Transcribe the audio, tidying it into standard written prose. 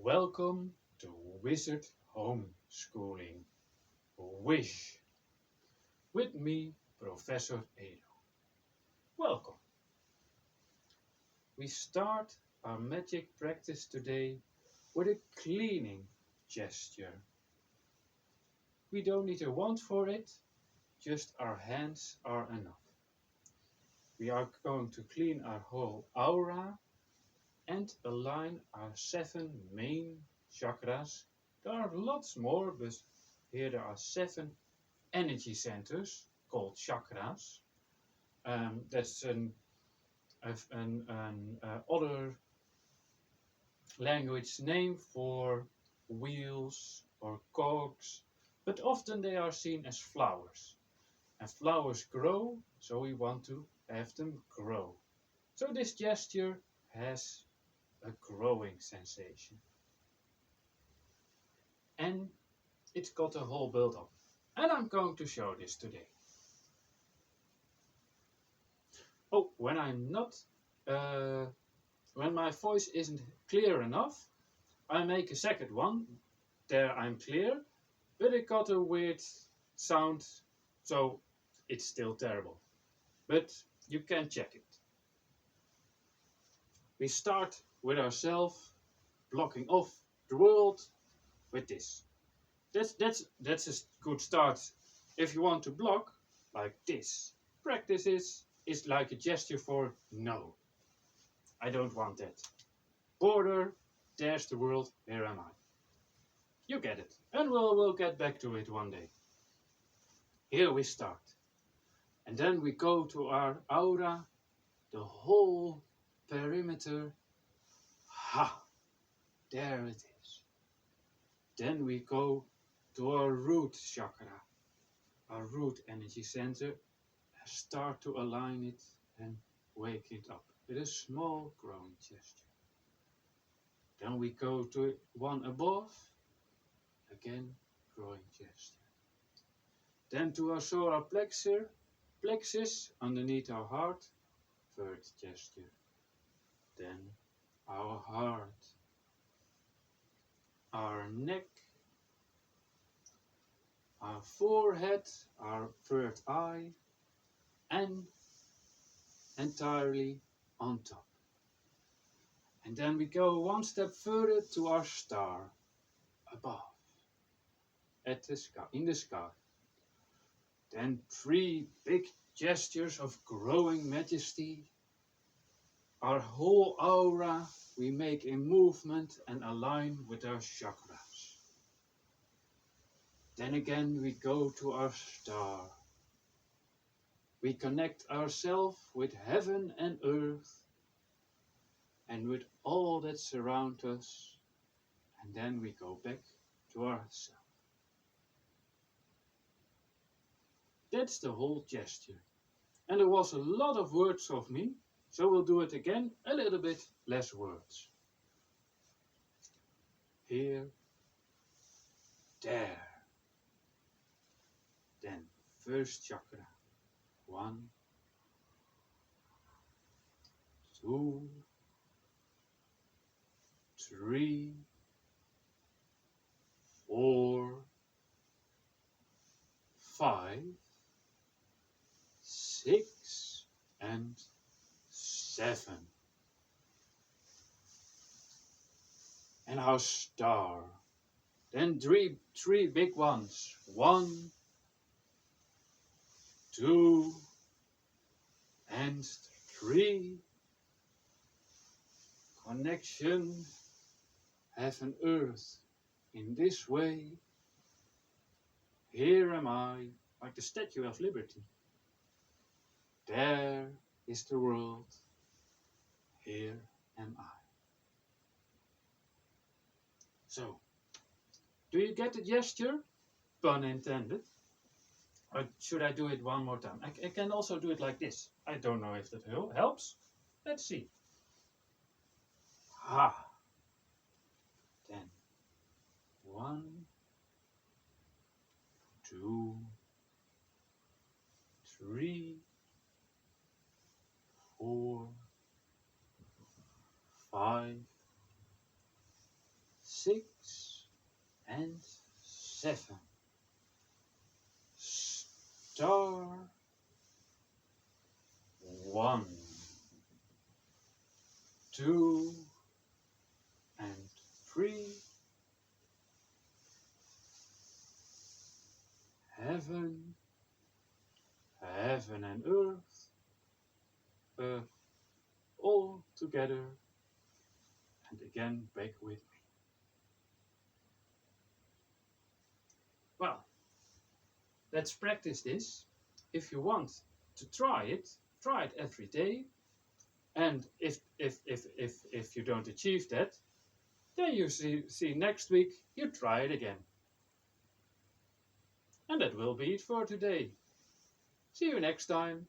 Welcome to Wizard Homeschooling, Wizhsch, with me, Professor Edo. Welcome. We start our magic practice today with a cleaning gesture. We don't need a wand for it, just our hands are enough. We are going to clean our whole aura and align our 7 main chakras. There are lots more, but here there are 7 energy centers called chakras. That's an other language name for wheels or cogs, but often they are seen as flowers. And flowers grow, so we want to have them grow. So this gesture has a growing sensation. And it's got a whole build up. And I'm going to show this today. Oh, when my voice isn't clear enough, I make a second one. There I'm clear, but it got a weird sound, so it's still terrible. But you can check it. We start with ourselves blocking off the world with this. That's a good start. If you want to block like this, practice is like a gesture for no. I don't want that. Border, there's the world, here am I. You get it, and we'll get back to it one day. Here we start. And then we go to our aura, the whole perimeter. Ha! There it is. Then we go to our root chakra, our root energy center, and start to align it and wake it up with a small growing gesture. Then we go to one above, again growing gesture. Then to our solar plexus underneath our heart, third gesture. Then our heart, our neck, our forehead, our third eye, and entirely on top. And then we go one step further to our star, above, at the sky, in the sky. Then 3 big gestures of growing majesty. Our whole aura we make in movement and align with our chakras. Then again we go to our star. We connect ourselves with heaven and earth and with all that surrounds us, and then we go back to ourselves. That's the whole gesture. And there was a lot of words of me, so we'll do it again, a little bit less words. Here, there. Then first chakra. 1, 2, 3, 4, 5, 6, and 7. And our star. Then three big ones. 1, 2, and 3. Connection, heaven, earth. In this way, here am I, like the Statue of Liberty. There is the world. Here am I. So, do you get the gesture? Pun intended. Or should I do it one more time? I can also do it like this. I don't know if that helps. Let's see. Ha! Then 1, 2, 3, 4, 5, 6 and 7. Star 1, 2 and 3. Heaven, heaven and earth all together, and again back with me. Well, let's practice this. If you want to try it every day. And if you don't achieve that, then you see next week you try it again. And that will be it for today. See you next time.